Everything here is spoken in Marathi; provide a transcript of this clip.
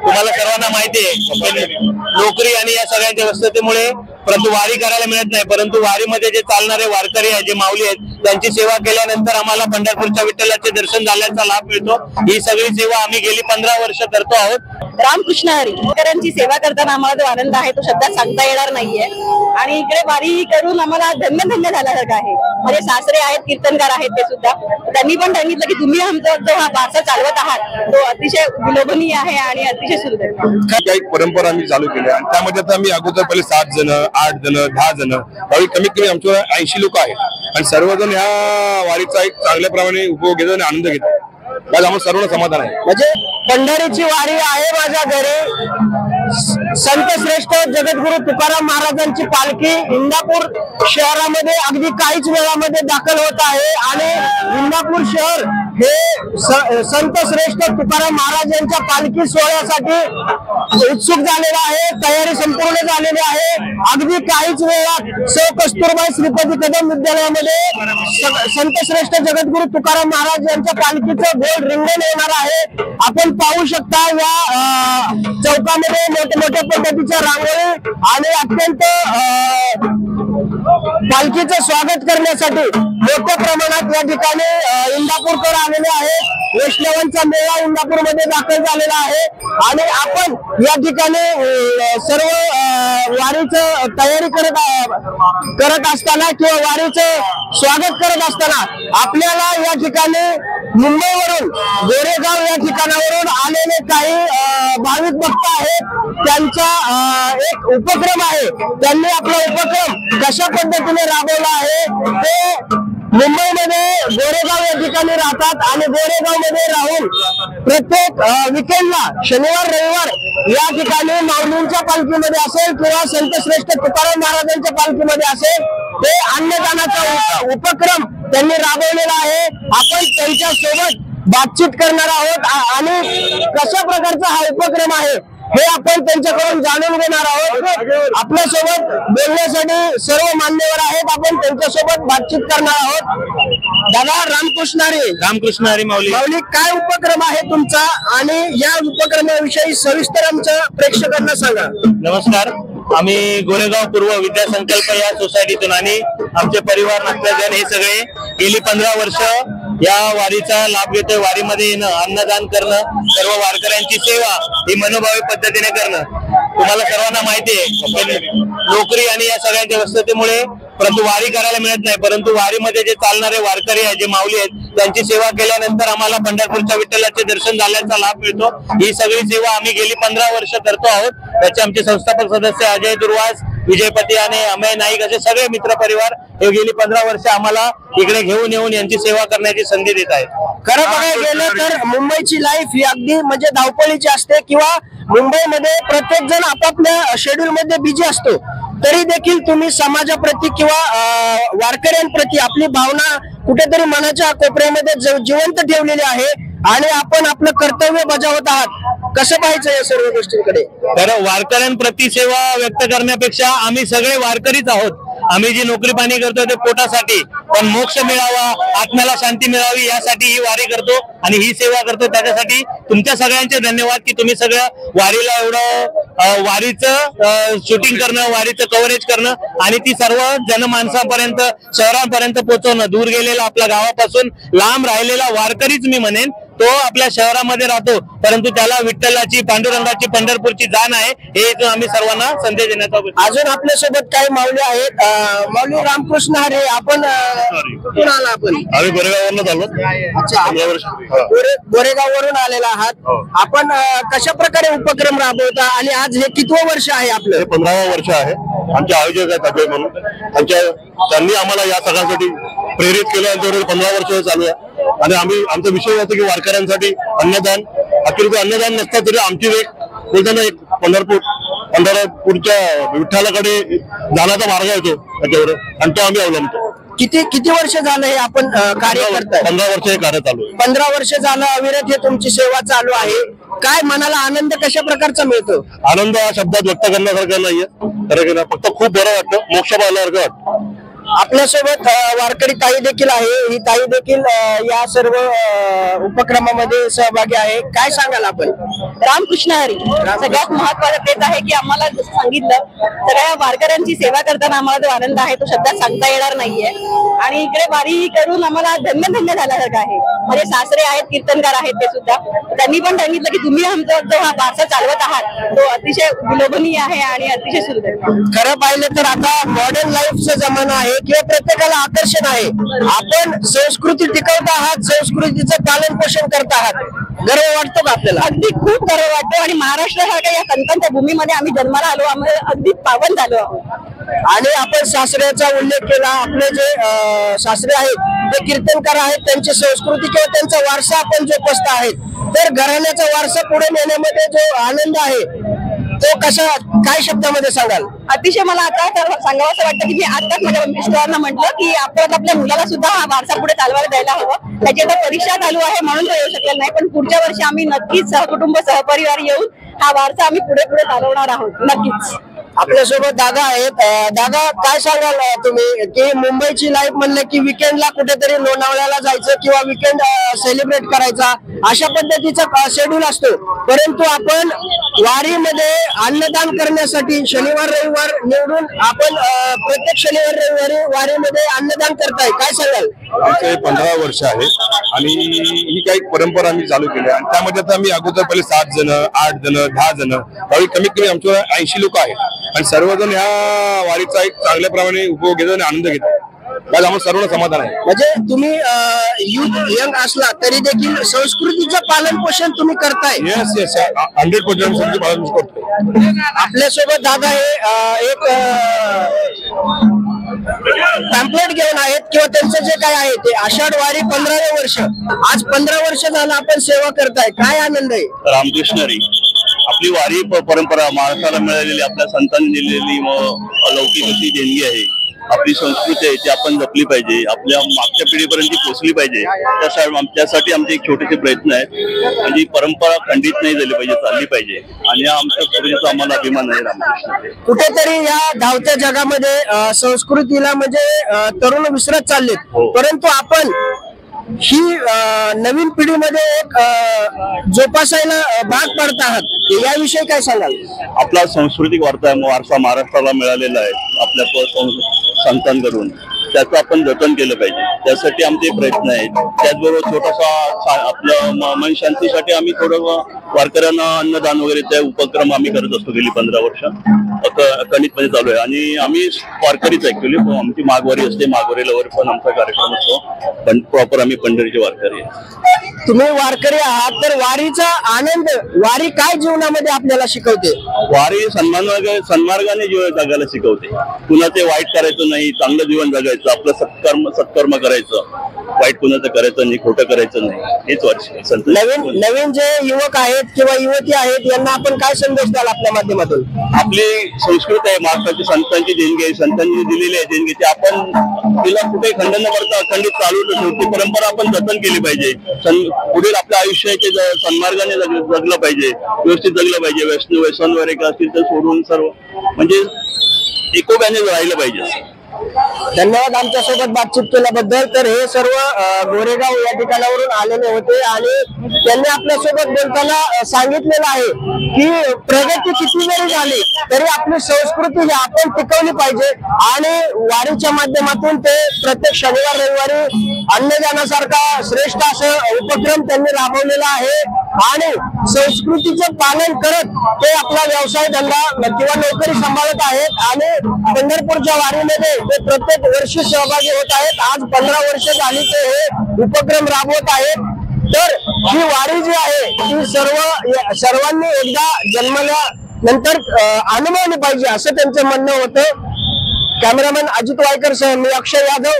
तुम्हाला सर्वांना माहिती आहे नोकरी आणि या सगळ्यांच्या व्यस्ततेमुळे परंतु वारी करायला मिळत नाही, परंतु वारीमध्ये जे चालणारे वारकरी आहेत, जे माऊली आहेत, त्यांची सेवा केल्यानंतर आम्हाला पंढरपूरच्या विठ्ठलाचे दर्शन झाल्याचा लाभ मिळतो। ही सगळी सेवा आम्ही गेली 15 वर्ष करतो आहोत। रामकृष्ण हरी वारकऱ्यांची सेवा करताना आम्हाला जो आनंद आहे तो शब्दात सांगता येणार नाहीये आणि इकडे वारी करून आम्हाला धन्य धन्य झाल्यासारखं आहे। माझे सासरे आहेत, कीर्तनकार आहेत, ते सुद्धा त्यांनी पण सांगितलं की तुम्ही आमचा जो हा वारसा चालवत आहात तो अतिशय विलोभनीय आहे आणि अतिशय सुंदर। काही परंपरा आम्ही चालू केल्या आणि त्यामध्ये आता आम्ही अगोदर पहिले 7 जण, 8 जण, 10 जण, त्यावेळी कमीत कमी आमच्या 80 लोक आहेत आणि सर्वजण ह्या वारीचा एक चांगल्या प्रमाणे उपभोग घेतात आणि आनंद घेतात। आज आम्हाला सर्वांना समाधान आहे। म्हणजे पंढरीची वारी आहे माझ्या घरी। संत श्रेष्ठ जगद्गुरु तुकाराम महाराजांची पालखी इंदापूर शहरामध्ये अगदी काहीच वेळामध्ये दाखल होत आहे आणि इंदापूर शहर हे संत श्रेष्ठ तुकाराम महाराज यांच्या पालखी सोहळ्यासाठी उत्सुक झालेला आहे। तयारी संपूर्ण झालेली आहे। अगदी काहीच वेळात सौ कस्तुरबाई श्रीपती कदम विद्यालयामध्ये संत श्रेष्ठ जगद्गुरु तुकाराम महाराज यांच्या पालखीचं गोल रिंगण येणार आहे। आपण पाहू शकता या चौकामध्ये मोठ्या पद्धतीच्या रांगोळी आणि अत्यंत पालखीचं स्वागत करण्यासाठी मोठ्या प्रमाणात या ठिकाणी इंदापूरकर आलेले आहे। वैष्णवांचा मेळा इंदापूर मध्ये दाखल झालेला आहे आणि आपण या ठिकाणी सर्व वारीचं तयारी करत असताना किंवा वारीचं स्वागत करत असताना आपल्याला या ठिकाणी मुंबईवरून गोरेगाव या ठिकाणावरून आलेले काही भाविक भक्त आहेत। त्यांचा एक उपक्रम आहे, त्यांनी आपला उपक्रम कशा पद्धतीने राबवला आहे ते मुंबईमध्ये गोरेगाव या ठिकाणी राहतात आणि गोरेगाव मध्ये राहून प्रत्येक विकेंडला शनिवार रविवार या ठिकाणी माऊलींच्या पालखीमध्ये असेल किंवा संत श्रेष्ठ तुकाराम महाराजांच्या पालखीमध्ये असेल ते अन्नदानाचा उपक्रम त्यांनी राबवलेला आहे। आपण त्यांच्या सोबत बातचीत करणार आहोत आणि कशा प्रकारचा हा उपक्रम आहे हे आपण त्यांच्याकडून जाणून घेणार आहोत। आपल्या सोबत बोलण्यासाठी सर्व मान्यवर आहेत, आपण त्यांच्यासोबत बातचीत करणार आहोत। दादा रामकृष्ण हरी। रामकृष्ण हरी माऊली। माऊली, काय उपक्रम आहे तुमचा आणि या उपक्रमाविषयी सविस्तर आमच्या प्रेक्षकांना सांगा। नमस्कार, आम्ही गोरेगाव पूर्व विद्यासंकल्प या सोसायटीतून आणि आमचे परिवार नातेवाईक हे सगळे गेली 15 वर्ष या वारीचा लाभ घेतोय। वारीमध्ये येणं, अन्नदान करणं, सर्व वारकऱ्यांची सेवा ही मनोभावी पद्धतीने करणं। तुम्हाला सर्वांना माहिती आहे नोकरी आणि या सगळ्यांच्या व्यस्ततेमुळे परंतु वारी करायला मिळत नाही, परंतु वारीमध्ये जे चालणारे वारकरी आहेत, जे माऊली आहेत, त्यांची सेवा केल्यानंतर आम्हाला पंढरपूरच्या विठ्ठलाचे दर्शन झाल्याचा लाभ मिळतो। ही सगळी सेवा आम्ही गेली 15 वर्ष करतो आहोत। त्याचे आमचे संस्थापक सदस्य अजय दुर्वास, विजयपती आणि अमय नाईक असे सगळे मित्र परिवार हे गेली 15 वर्ष आम्हाला इकडे घेऊन येऊन यांची सेवा करण्याची संधी देत आहेत। खरं बघायला गेलं तर मुंबईची लाईफ ही अगदी म्हणजे धावपळीची असते किंवा मुंबईमध्ये प्रत्येक जण आपापल्या शेड्यूल मध्ये बिझी असतो, तरी देखील तुम्ही समाजाप्रती किंवा वारकऱ्यांप्रती आपली भावना कुठेतरी मनाच्या कोपऱ्यामध्ये जिवंत ठेवलेली आहे आणि आपण आपलं कर्तव्य बजावत आहात। कसं पाहायचं या सर्व गोष्टींकडे? तर वारकऱ्यांप्रती सेवा व्यक्त करण्यापेक्षा आम्ही सगळे वारकरीच आहोत। आम्ही जी नोकरी पाणी करतो ते पोटासाठी, पण मोक्ष मिळावा, आत्म्याला शांती मिळावी यासाठी ही वारी करतो आणि ही सेवा करतो। त्याच्यासाठी तुमच्या सगळ्यांचे धन्यवाद की तुम्ही सगळं वारीला एवढं वारीचं शूटिंग करणं, वारीचं कव्हरेज करणं आणि ती सर्व जनमानसापर्यंत, शहरांपर्यंत पोहोचवणं। दूर गेलेला आपल्या गावापासून लांब राहिलेला वारकरीच मी म्हणेन, तो आपल्या शहरामध्ये राहतो परंतु त्याला विठ्ठलाची, पांडुरंगाची, पंढरपूरची जाण आहे, हे आम्ही सर्वांना संदेश देण्याचा। अजून आपल्या सोबत काही माऊली आहेत। माऊली रामकृष्ण हरी, आपण कुठून आला? आपण आम्ही गोरेगाववरून आलो। अच्छा, गोरेगाववरून आलेला आहात आपण। कशा प्रकारे उपक्रम राबवता आणि आज हे कितवं वर्ष आहे आपलं? हे 15वं वर्ष आहे। आमचे आयोजक आहेत अभय म्हणून, त्यांनी आम्हाला या सगळ्यासाठी प्रेरित केलं आणि 15 वर्ष चालू आहे आणि आमचा विषय होता की वारकऱ्यांसाठी अन्नदान, अखेर अन्नदान नसतं तरी आमची एक बोलताना एक पंढरपूरच्या विठ्ठलाकडे जाण्याचा मार्ग येतो त्याच्यावर आणि तो आम्ही अवलंबतो। किती वर्ष झालं हे आपण कार्य करताय? 15 वर्ष हे कार्य चालू आहे। 15 वर्ष झालं अविरत हे तुमची सेवा चालू आहे। काय मनाला आनंद कशा प्रकारचा मिळतो? आनंद हा शब्दात व्यक्त करण्यासारखा नाहीये, फक्त खूप बरं वाटतं, मोक्ष पाहिल्यासारखं वाटतं। आपल्यासोबत वारकरी ताई देखील आहे. ही ताई देखील या सर्व उपक्रमामध्ये सहभागी आहे. काय सांगाल आपण? रामकृष्ण हरी. सगळ्यात महत्वाचं तेच आहे की आम्हाला सांगितलं सगळ्या वारकऱ्यांची सेवा करताना आम्हाला जो आनंद आहे तो शब्दात सांगता येणार नाहीये. आणि इकडे वारी करून आम्हाला धन्य धन्य झाल्यासारखं आहे. माझे सासरे आहेत, कीर्तनकार आहेत, ते सुद्धा त्यांनी पण सांगितलं की तुम्ही आमचा जो हा वारसा चालवत आहात तो अतिशय विलोभनीय आहे आणि अतिशय सुंदर. खरं पाहिलं तर आता मॉडर्न लाईफचा जमाना आहे किंवा प्रत्येकाला आकर्षण आहे. आपण संस्कृती टिकवत आहात, संस्कृतीचं पालन पोषण करत आहात. गर्व वाटतो का आपल्याला? अगदी खूप गर्व वाटतो आणि महाराष्ट्रासारख्या या संतांच्या भूमीमध्ये आम्ही जन्माला आलो, आम्ही अगदी पावन झालो आहोत. आणि आपण सासऱ्याचा उल्लेख केला. आपले जे सासरे आहेत ते कीर्तनकार आहेत, त्यांची संस्कृती किंवा त्यांचा वारसा आपण जोपासत आहेत. तर घराण्याचा वारसा पुढे नेण्यामध्ये जो आनंद आहे तो कशा, काय शब्दामध्ये सांगाल? अतिशय मला आता सांगावं असं वाटतं की मी आताच माझ्या मिस्टरांना म्हटलं की आपण आपल्या मुलाला सुद्धा हा वारसा पुढे चालवायला द्यायला हवं. त्याची आता परीक्षा चालू आहे म्हणून तो येऊ शकलेला नाही, पण पुढच्या वर्षी आम्ही नक्कीच सहकुटुंब सहपरिवार येऊन हा वारसा आम्ही पुढे पुढे चालवणार आहोत नक्कीच. आपल्यासोबत दादा आहेत. दादा, काय सांगाल तुम्ही की मुंबईची लाईफ म्हणलं की विकेंडला कुठेतरी लोणावळ्याला जायचं किंवा विकेंड सेलिब्रेट करायचा अशा पद्धतीचा शेड्यूल असतो, परंतु आपण वारीमध्ये अन्नदान करण्यासाठी शनिवार रविवार निवडून आपण प्रत्येक शनिवार रविवारी वारीमध्ये अन्नदान करताय. काय सांगाल? आमचे 15 वर्ष आहे आणि ही काही परंपरा आम्ही चालू केली आणि त्यामध्ये आता आम्ही अगोदर पहिले 7 जण, 8 जण, 10 जण, त्यावेळी कमीत कमी आमच्या 80 लोक आहेत आणि सर्वजण ह्या वारीचा एक चांगल्या प्रमाणे उपभोग घेतात आणि आनंद घेतात. आज आम्हाला सर्वांना समाधान आहे. म्हणजे तुम्ही यंग असला तरी देखील संस्कृतीचं पालन पोषण तुम्ही करताय. येस येस 100% पालन करतोय. आपल्यासोबत दादा हे एक पॅम्पलेट घेऊन आहेत किंवा त्यांचं जे काय आहे ते आषाढ वारी 15वे वर्ष. आज 15 वर्ष झालं आपण सेवा करताय. काय आनंद आहे? रामकृष्ण हरी. आपली वारी परंपरा महाराष्ट्राला मिळालेली, आपल्या संतांनी दिलेली अलौकिक अशी देणगी आहे. आपली संस्कृती आहे ती आपण जपली पाहिजे, आपल्या मागच्या पिढीपर्यंत ती पोहोचली पाहिजे. त्यासाठी आमचे एक छोटेसे प्रयत्न आहेत. म्हणजे परंपरा खंडित नाही झाली पाहिजे, चालली पाहिजे आणि आमच्या पूर्वीचा आम्हाला अभिमान आहे. रामकृष्ण. कुठेतरी या धावत्या जगामध्ये संस्कृतीला म्हणजे तरुण विसरत चाललेत, परंतु आपण ही नवीन पिढीमध्ये एक जोपासायला भाग पडत आहात. याविषयी काय सांगाल? आपला सांस्कृतिक वारसा महाराष्ट्राला मिळालेला आहे आपल्या संतांकडून, त्याचं आपण जतन केलं पाहिजे. त्यासाठी आमचे प्रयत्न आहेत. त्याचबरोबर छोटासा आपल्या मन शांतीसाठी आम्ही थोडं वारकऱ्यांना अन्नदान वगैरे ते उपक्रम आम्ही करत असतो. गेली 15 वर्ष अखंडितपणे चालू आहे आणि आम्ही वारकरीच ऍक्च्युअली आमची माघवारी असते. माघवारीला पण आमचा कार्यक्रम असतो, पण प्रॉपर आम्ही पंढरीचे वारकरी आहे. तुम्ही वारकरी आहात तर वारीचा आनंद, वारी काय जीवनामध्ये आपल्याला शिकवते? वारी सन्मार्गाने जीवन जगायला शिकवते. कुणाचे वाईट करायचं नाही, चांगलं जीवन जगायचं, आपलं सत्कर्म करायचं, वाईट कुणाचं करायचं नाही, खोटं करायचं नाही. हेच वारी. नवीन जे युवक आहेत किंवा युवती आहेत यांना आपण काय संदेश द्याल आपल्या माध्यमातून? आपली संस्कृती आहे, महाराष्ट्राची संतांची देणगी आहे, संतांनी दिलेली आहे देणगी, ती आपण तिला कुठे खंडन न करता अखंडित चालू ठेवतो. परंपरा आपण जतन केली पाहिजे. पुढील आपल्या आयुष्याचे सन्मार्गाने जगलं पाहिजे, व्यवस्थित जगलं पाहिजे. व्यसन वगैरे काय असतील तर सोडून सर्व म्हणजे एकोप्याने राहिलं पाहिजे. धन्यवाद आमच्यासोबत बातचीत केल्याबद्दल. तर हे सर्व गोरेगाव या ठिकाणावरून आलेले होते आणि त्यांनी आपल्यासोबत बोलताना सांगितलेलं आहे की प्रगती किती जरी झाली तरी आपली संस्कृती ही आपण टिकवली पाहिजे आणि वारीच्या माध्यमातून ते प्रत्येक शनिवार रविवारी अन्नदानासारखा श्रेष्ठ असं उपक्रम त्यांनी राबवलेला आहे आणि संस्कृतीचं पालन करत ते आपला व्यवसाय धंदा किंवा नोकरी सांभाळत आहेत आणि पंढरपूरच्या वारीमध्ये ते प्रत्येक वर्षी सहभागी होत आहेत. आज 15 वर्ष झाली ते हे उपक्रम राबवत आहेत. तर ही वारी जी आहे ती सर्वांनी एकदा जन्मल्यानंतर अनुभवली पाहिजे असं त्यांचं म्हणणं होतं. कॅमेरामॅन अजित वायकर सह मी अक्षय यादव.